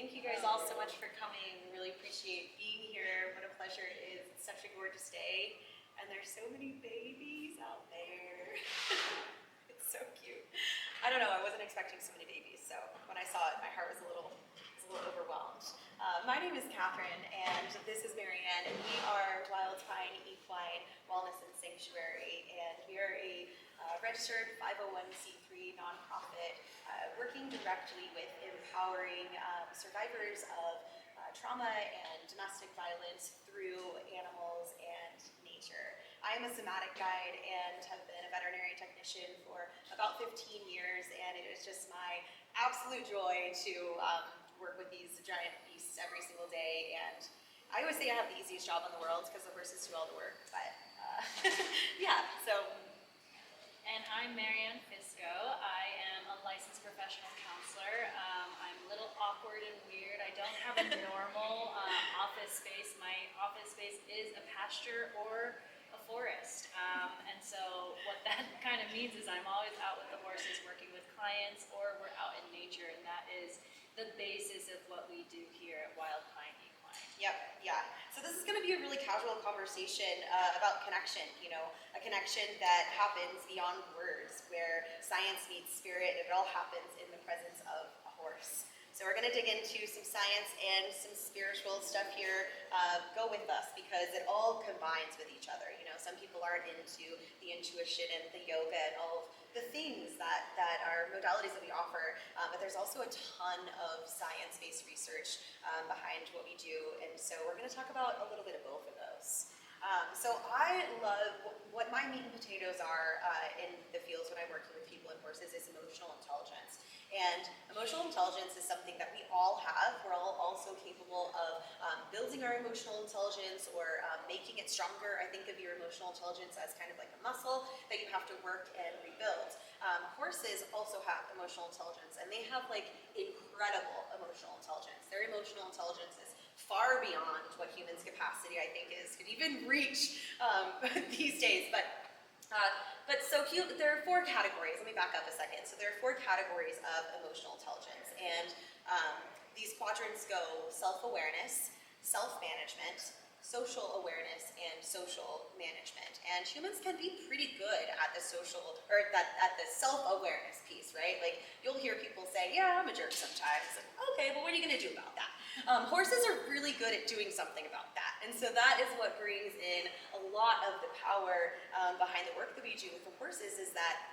Thank you guys all so much for coming. Really appreciate being here. What a pleasure it is. It's such a gorgeous day. And there's so many babies out there. It's so cute. I don't know, I wasn't expecting so many babies, so when I saw it, my heart was a little overwhelmed. My name is Katherine, and this is Maryanne, and we are Wild Pine Equine Wellness and Sanctuary, and we are a registered 501c3 nonprofit working directly with empowering survivors of trauma and domestic violence through animals and nature. I am a somatic guide and have been a veterinary technician for about 15 years, and it is just my absolute joy to work with these giant beasts every single day. And I always say I have the easiest job in the world because the horses do all the work, but yeah, so. And I'm Maryanne Fisco. I am a licensed professional counselor. I'm a little awkward and weird. I don't have a normal office space. My office space is a pasture or a forest. And so what that kind of means is I'm always out with the horses working with clients, or we're out in nature, and that is the basis of what we do here at Wild Pine Equine. Yep, yeah. So this is going to be a really casual conversation about connection, you know, a connection that happens beyond words, where science meets spirit, and it all happens in the presence of a horse. So we're going to dig into some science and some spiritual stuff here. Go with us, because it all combines with each other. You know, some people aren't into the intuition and the yoga and all of the things that are modalities that we offer, but there's also a ton of science-based research behind what we do, and so we're going to talk about a little bit of both of those. So I love, what my meat and potatoes are in the fields when I'm working with people and horses is emotional intelligence. And emotional intelligence is something that we all have. We're all also capable of building our emotional intelligence or making it stronger. I think of your emotional intelligence as kind of like a muscle that you have to work and rebuild. Horses also have emotional intelligence, and they have like incredible emotional intelligence. Their emotional intelligence is far beyond what humans' capacity, I think, could even reach these days. But so there are four categories. Let me back up a second. So there are four categories of emotional intelligence, and these quadrants go self-awareness, self-management, social awareness, and social management. And humans can be pretty good at the social, or at the self-awareness piece, right? Like, you'll hear people say, yeah, I'm a jerk sometimes. And, okay, but what are you gonna do about that? Horses are really good at doing something about that. And so that is what brings in a lot of the power behind the work that we do with the horses, is that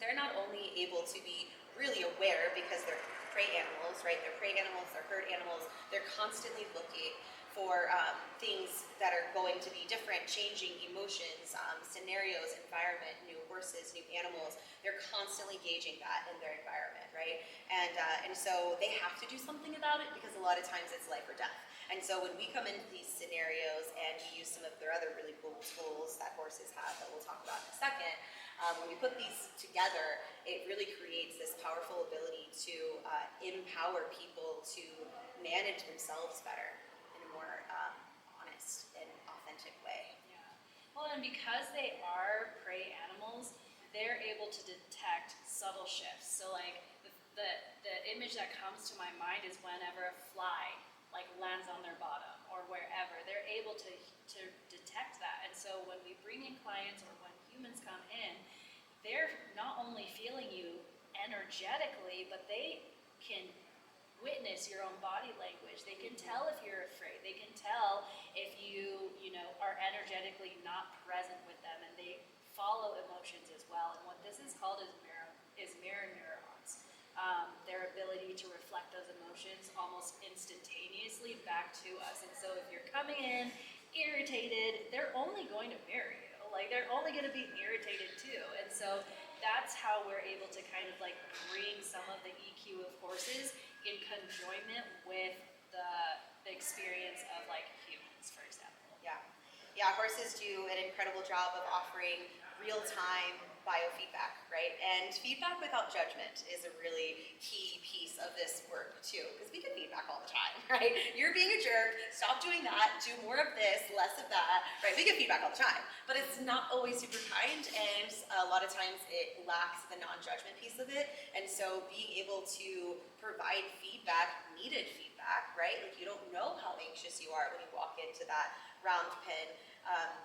they're not only able to be really aware because they're prey animals, right? They're prey animals, they're herd animals. They're constantly looking for things that are going to be different, changing emotions, scenarios, environment, new horses, new animals. They're constantly gauging that in their environment, right? And so they have to do something about it, because a lot of times it's life or death. And so when we come into these scenarios and use some of their other really cool tools that horses have that we'll talk about in a second, when we put these together, it really creates this powerful ability to empower people to manage themselves better in a more honest and authentic way. Yeah. Well, and because they are prey animals, they're able to detect subtle shifts. So like the image that comes to my mind is whenever a fly like lands on their bottom or wherever, they're able to detect that. And so when we bring in clients, or when humans come in, they're not only feeling you energetically, but they can witness your own body language. They can tell if you're afraid. They can tell if you are energetically not present with them, and they follow emotions as well. And what this is called is mirror neurons. Their ability to reflect those emotions almost instantaneously back to us. And so if you're coming in irritated, they're only going to mirror you. Like, they're only going to be irritated too. And so that's how we're able to kind of like bring some of the EQ of horses in conjoinment with the experience of like humans, for example. Yeah, horses do an incredible job of offering real-time biofeedback, right? And feedback without judgment is a really key piece of this work too, because we get feedback all the time, right? You're being a jerk, stop doing that, do more of this, less of that, right? We get feedback all the time, but it's not always super kind, and a lot of times it lacks the non-judgment piece of it. And so being able to provide feedback, needed feedback, feedback, right? Like you don't know how anxious you are when you walk into that round pen.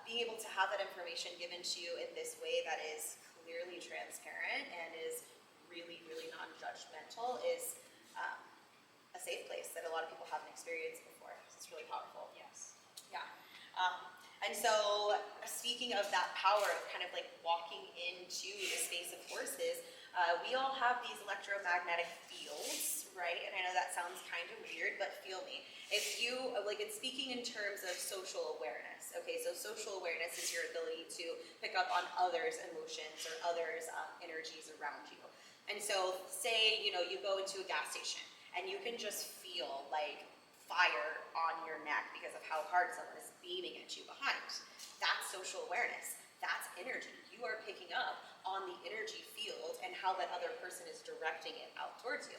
Being able to have that information given to you in this way that is clearly transparent and is really, really non-judgmental is a safe place that a lot of people haven't experienced before. So it's really powerful. Yes. Yeah. And so speaking of that power of kind of like walking into the space of horses, we all have these electromagnetic fields, right? And I know that sounds kind of weird, but feel me. If you, like it's speaking in terms of social awareness, okay? So social awareness is your ability to pick up on others' emotions or others' energies around you. And so say, you go into a gas station and you can just feel like fire on your neck because of how hard someone is beaming at you behind. That's social awareness. That's energy. You are picking up on the energy field and how that other person is directing it out towards you.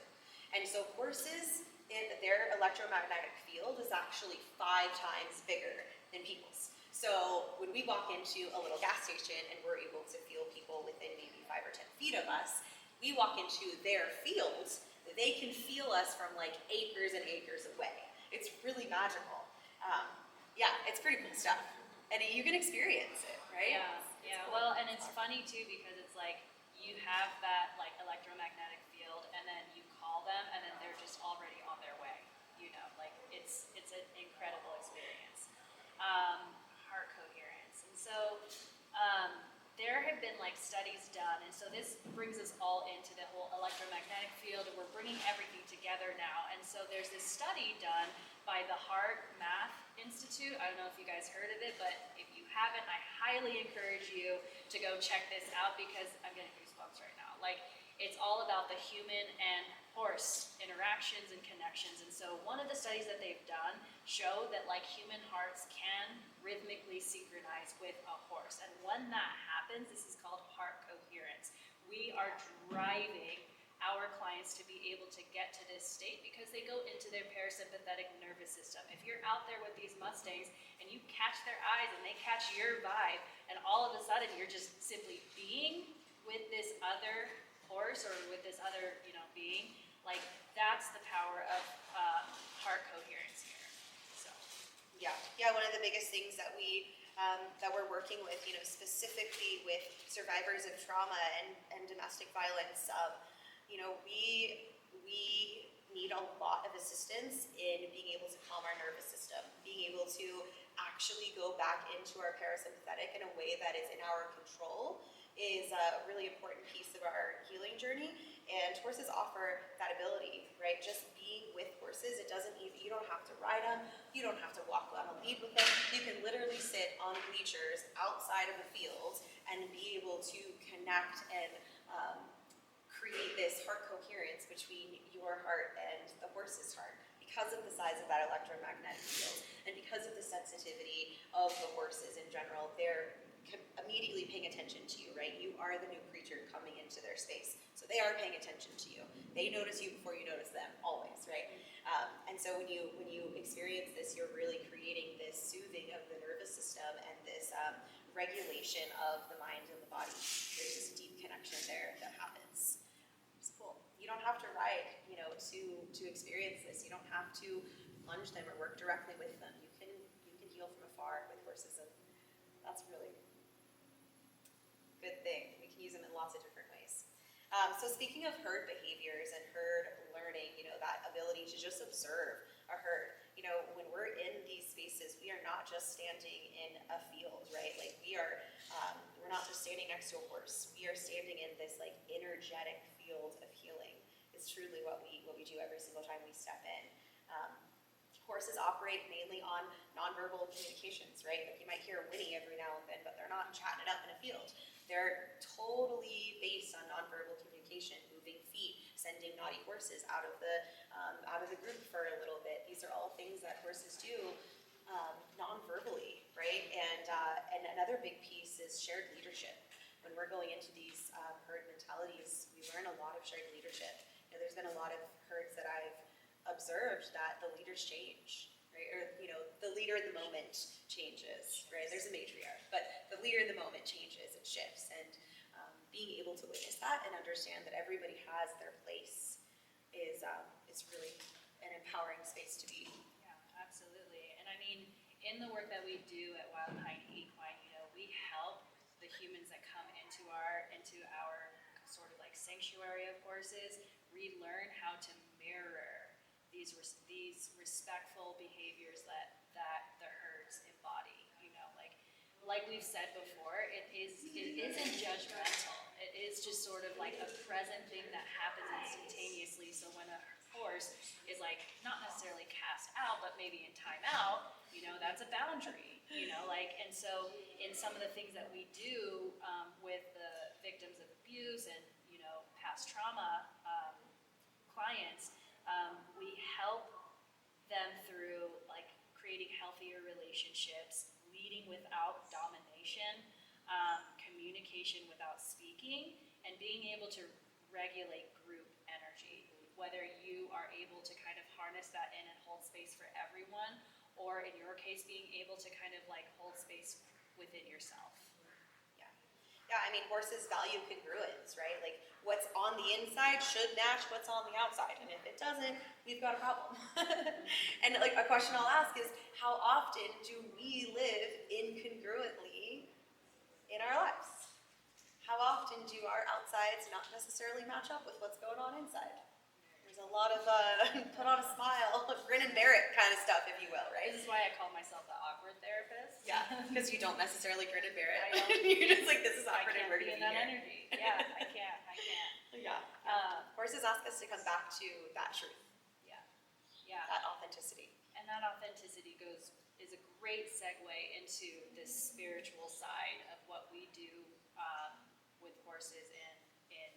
And so horses, in their electromagnetic field is actually 5 times bigger than people's. So when we walk into a little gas station and we're able to feel people within maybe 5 or 10 feet of us, we walk into their field, they can feel us from like acres and acres away. It's really magical. Yeah, it's pretty cool stuff. And you can experience it, right? Yeah, yeah. Cool. Well, and it's funny too because it's like you have that like electromagnetic field, and then you call them, and then they're just already on their way. Like it's an incredible experience. Heart coherence, and so there have been like studies done, and so this brings us all into the whole electromagnetic field, and we're bringing everything together now. And so there's this study done by the Heart Math Institute. I don't know if you guys heard of it, but if you haven't, I highly encourage you to go check this out because I'm getting goosebumps right now. Like, it's all about the human and horse interactions and connections. And so one of the studies that they've done show that like human hearts can rhythmically synchronize with a horse. And when that happens, this is called heart coherence. We are driving our clients to be able to get to this state because they go into their parasympathetic nervous system. If you're out there with these Mustangs and you catch their eyes and they catch your vibe, and all of a sudden you're just simply being with this other horse or with this other, being, like that's the power of heart coherence here. So, yeah. One of the biggest things that we're working with, specifically with survivors of trauma and domestic violence, we need a lot of assistance in being able to calm our nervous system, being able to actually go back into our parasympathetic in a way that is in our control is a really important piece of our healing journey, and horses offer that ability, right? Just being with horses, you don't have to ride them, you don't have to walk on a lead with them, you can literally sit on bleachers outside of the field and be able to connect and create this heart coherence between your heart and the horse's heart because of the size of that electromagnetic field and because of the sensitivity of the horses in general. They're immediately paying attention to you, right? You are the new creature coming into their space, so they are paying attention to you. They notice you before you notice them, always, right? And so when you experience this, you're really creating this soothing of the nervous system and this regulation of the mind and the body. There's this deep connection there that happens. It's cool. You don't have to ride, to experience this. You don't have to plunge them or work directly with them. You can heal from afar with horses, and that's really good thing. We can use them in lots of different ways. So speaking of herd behaviors and herd learning, that ability to just observe a herd. When we're in these spaces, we are not just standing in a field, right? Like we're not just standing next to a horse. We are standing in this like energetic field of healing. It's truly what we do every single time we step in. Horses operate mainly on nonverbal communications, right? Like you might hear a whinny every now and then, but they're not chatting it up in a field. They're totally based on nonverbal communication, moving feet, sending naughty horses out of the group for a little bit. These are all things that horses do non-verbally, right? And another big piece is shared leadership. When we're going into these herd mentalities, we learn a lot of shared leadership. There's been a lot of herds that I've observed that the leaders change, right? Or, the leader in the moment changes, right? There's a matriarch, but the leader in the moment changes, it shifts. And being able to witness that and understand that everybody has their place is really an empowering space in the work that we do at Wild Pine Equine, you know, we help the humans that come into our sort of like sanctuary of horses relearn how to mirror these respectful behaviors that the herds embody. You know, like we've said before, it isn't judgmental. It is just sort of like a present thing that happens instantaneously. So when a horse is like not necessarily cast out, but maybe in time out, you know, that's a boundary. You know, like, and so in some of the things that we do with the victims of abuse and, you know, past trauma clients, we help them through like creating healthier relationships, leading without domination, communication without speaking, and being able to regulate group energy. Whether you are able to kind of harness that in and hold space for everyone, or in your case, being able to kind of like hold space within yourself. Yeah, I mean, horses value congruence, right? Like, what's on the inside should match what's on the outside, and if it doesn't, we've got a problem. And like, a question I'll ask is, how often do we live incongruently in our lives? How often do our outsides not necessarily match up with what's going on inside? There's a lot of put on a smile, grin and bear it kind of stuff, if you will, right? This is why I call myself the awkward therapist. Yeah, because you don't necessarily grin and bear it. I don't. You're just like, this is awkward and we're be gonna in be that here. energy. Yeah, I can't. Yeah. Horses ask us to come back to that truth, Yeah. that authenticity. And that authenticity is a great segue into this spiritual side of what we do with horses in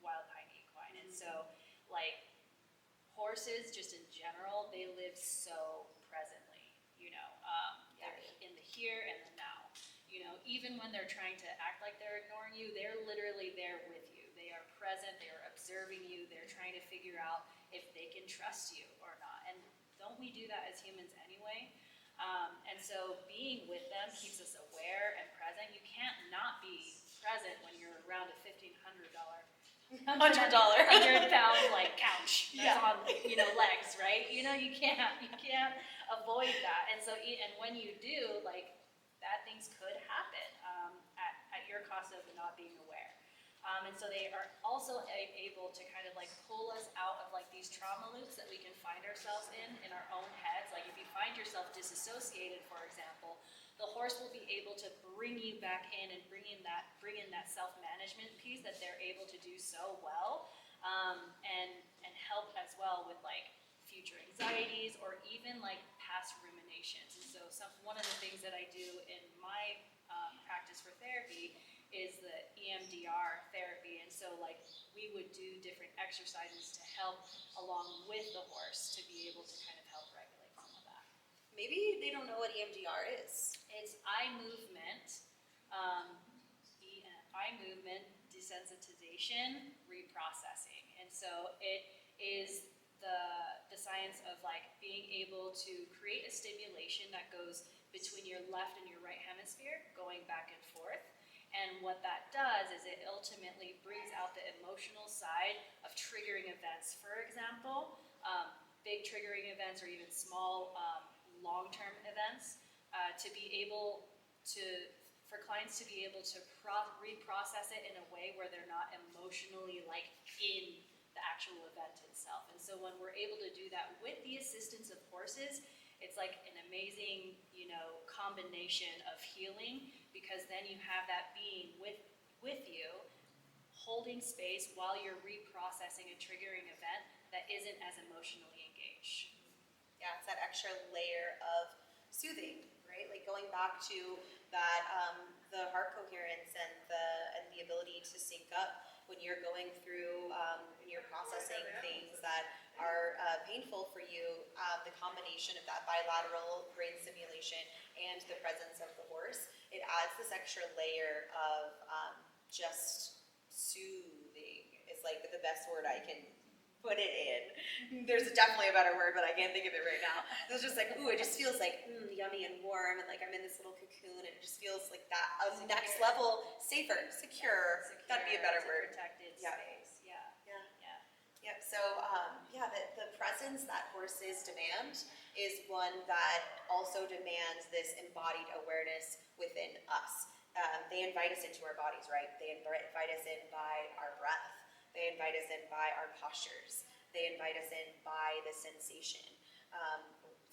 Wild Pine Equine. And so, like, horses, just in general, they live so presently, you know. They're in the here and the now. You know, even when they're trying to act like they're ignoring you, they're literally there with you. They are present, they are observing you, they're trying to figure out if they can trust you or not. And don't we do that as humans anyway? And so being with them keeps us aware and present. You can't not be present when you're around a $1,500 $100 100-pound like couch that's Yeah. on, you know, legs, right? You know, you can't avoid that. And so, and when you do, like, bad things could happen at your cost of not being aware. And so they are also able to kind of like pull us out of like these trauma loops that we can find ourselves in our own heads. Like if you find yourself disassociated, for example, the horse will be able to bring you back in and bring in that self-management piece that they're able to do so well, and help as well with like future anxieties or even like past ruminations. And so one of the things that I do in my practice for therapy is the EMDR therapy. And so like we would do different exercises to help along with the horse to be able to kind of help regulate some of that. Maybe they don't know what EMDR is. It's eye movement, eye movement desensitization reprocessing. And so it is the science of like being able to create a stimulation that goes between your left and your right hemisphere, going back and forth. And what that does is it ultimately brings out the emotional side of triggering events. For example, big triggering events or even small long-term events, to be able for clients to be able to reprocess it in a way where they're not emotionally like in the actual event itself. And so when we're able to do that with the assistance of horses, it's like an amazing, you know, combination of healing, because then you have that being with you, holding space while you're reprocessing a triggering event that isn't as emotionally engaged. Yeah, it's that extra layer of soothing, right? Like going back to that, the heart coherence and the ability to sync up when you're going through, when you're processing things that are painful for you. The combination of that bilateral brain stimulation and the presence of the horse, it adds this extra layer of just soothing. It's like the best word I can put it in. There's definitely a better word, but I can't think of it right now. It's just like, ooh, it just feels like yummy and warm, and like I'm in this little cocoon, and it just feels like that next level, safer, secure. That'd be a better word. Protected Yeah. space. Yeah. Yep. So, yeah, the presence that horses demand is one that also demands this embodied awareness within us. They invite us into our bodies, right? They invite us in by our breath. They invite us in by our postures. They invite us in by the sensation.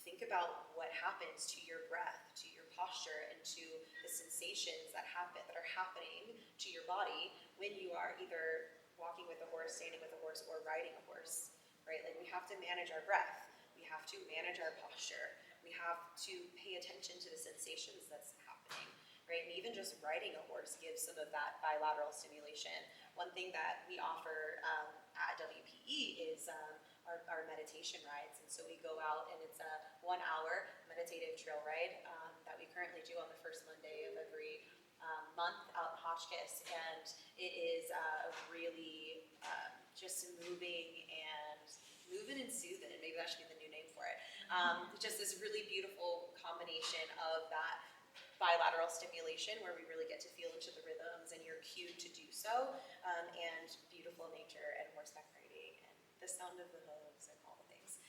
Think about what happens to your breath, to your posture, and to the sensations that are happening to your body when you are either walking with a horse, standing with a horse, or riding a horse, right? Like, we have to manage our breath. We have to manage our posture. We have to pay attention to the sensations that's happening, right? And even just riding a horse gives some of that bilateral stimulation. One thing that we offer at WPE is our meditation rides. And so we go out, and it's a 1-hour meditative trail ride that we currently do on the first Monday of every month out in Hotchkiss. And it is really just moving and soothing. Maybe that should be the new name for it. Just this really beautiful combination of that bilateral stimulation where we really get to feel into the rhythms and you're cued to do so, and beautiful nature and horseback riding and the sound of the hooves and all the things.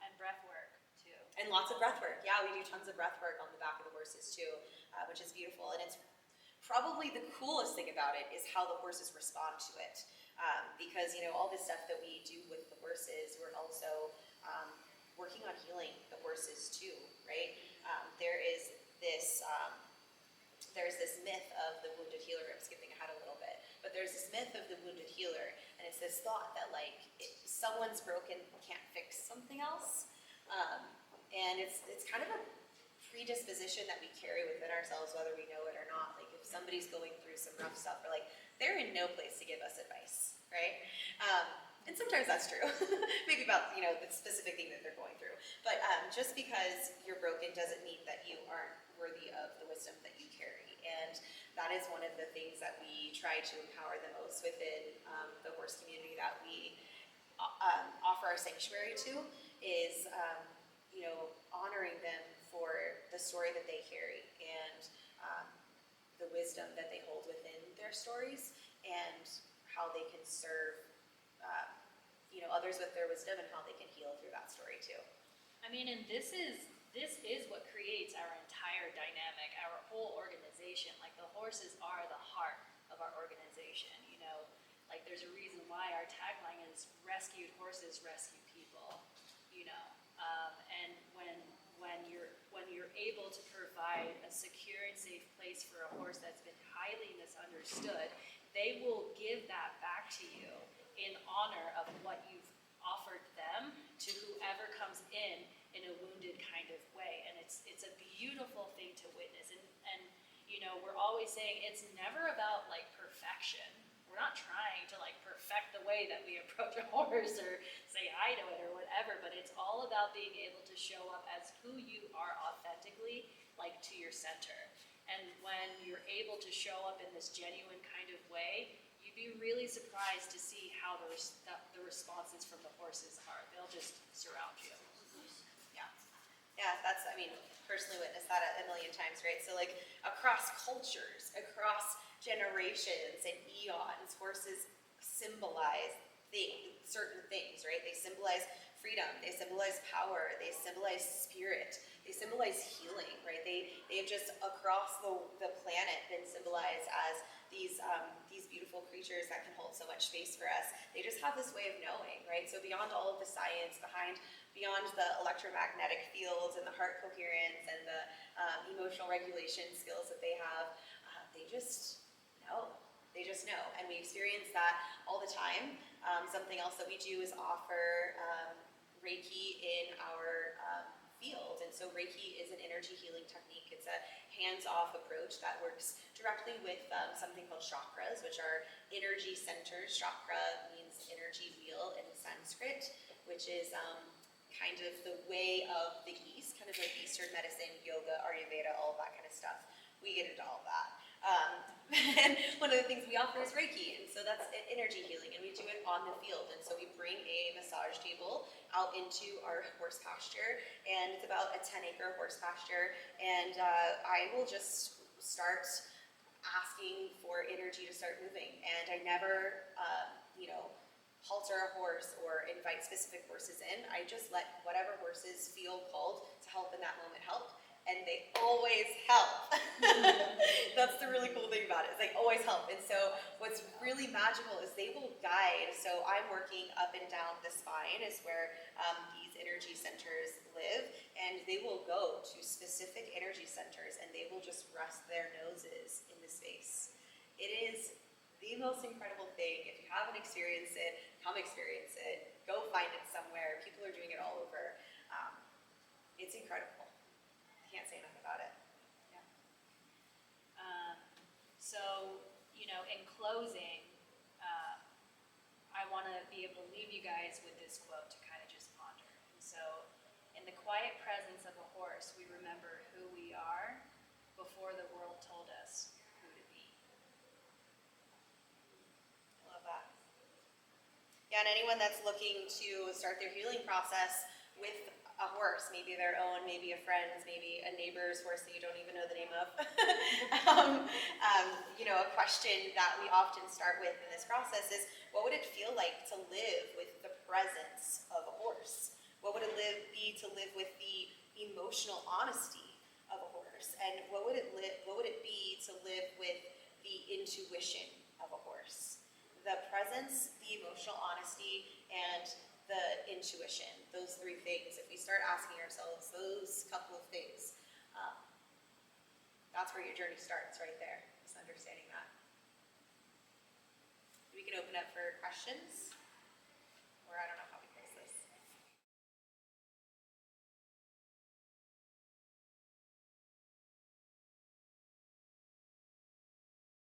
And breath work too. And lots of breath work. Yeah, we do tons of breath work on the back of the horses too, which is beautiful. And it's probably the coolest thing about it is how the horses respond to it. Because, all this stuff that we do with the horses, we're also working on healing the horses too, right? There's this myth of the wounded healer. I'm skipping ahead a little bit, but there's this myth of the wounded healer, and it's this thought that if someone's broken, can't fix something else, and it's kind of a predisposition that we carry within ourselves, whether we know it or not. Like, if somebody's going through some rough stuff, we're like, they're in no place to give us advice, right? And sometimes that's true, maybe about the specific thing that they're going through. But just because you're broken doesn't mean that you aren't worthy of the wisdom that you carry. And that is one of the things that we try to empower the most within the horse community that we offer our sanctuary to is honoring them for the story that they carry and the wisdom that they hold within their stories and how they can serve others with their wisdom and how they can heal through that story too. I mean, and this is what creates our entire dynamic, our whole organization. Like, the horses are the heart of our organization, Like, there's a reason why our tagline is rescued horses, rescue people, And when you're able to provide a secure and safe place for a horse that's been highly misunderstood, they will give that back to you in honor of what you've offered them to whoever comes in a wounded kind of way. And it's a beautiful thing to witness. And we're always saying it's never about perfection. We're not trying to perfect the way that we approach a horse or say hi to it or whatever, but it's all about being able to show up as who you are authentically, to your center. And when you're able to show up in this genuine kind of way, you'd be really surprised to see how the responses from the horses are. They'll just surround you. Yeah, personally witnessed that a million times, right? So across cultures, across generations and eons, horses symbolize certain things, right? They symbolize freedom, they symbolize power, they symbolize spirit, they symbolize healing, right? They've just across the planet been symbolized as these beautiful creatures that can hold so much space for us. They just have this way of knowing, right? So beyond all of the science, beyond the electromagnetic fields and the heart coherence and the emotional regulation skills that they have, they just know. They just know. And we experience that all the time. Something else that we do is offer Reiki in our field. And so Reiki is an energy healing technique. It's a hands-off approach that works directly with something called chakras, which are energy centers. Chakra means energy wheel in Sanskrit, which is kind of the way of the East, kind of like Eastern medicine, yoga, Ayurveda, all of that kind of stuff. We get into all of that. And one of the things we offer is Reiki, and so that's energy healing, and we do it on the field. And so we bring a massage table out into our horse pasture, and it's about a 10-acre horse pasture, and I will just start asking for energy to start moving, and I never, halter a horse or invite specific horses in. I just let whatever horses feel called to help in that moment help, and they always help. That's the really cool thing about it, is they always help. And so what's really magical is they will guide. So I'm working up and down the spine is where these energy centers live, and they will go to specific energy centers and they will just rest their noses in the space. It is the most incredible thing. If you haven't experienced it, come experience it. Go find it somewhere. People are doing it all over. It's incredible. Can't say enough about it. Yeah. So, in closing, I want to be able to leave you guys with this quote to kind of just ponder. And so, in the quiet presence of a horse, we remember who we are before the world told us who to be. I love that. Yeah, and anyone that's looking to start their healing process with a horse, maybe their own, maybe a friend's, maybe a neighbor's horse that you don't even know the name of. A question that we often start with in this process is, what would it feel like to live with the presence of a horse? What would it be to live with the emotional honesty of a horse? And what would it be to live with the intuition of a horse? The presence, the emotional honesty, and the intuition, those three things. If we start asking ourselves those couple of things, that's where your journey starts, right there, just understanding that. We can open up for questions, or I don't know.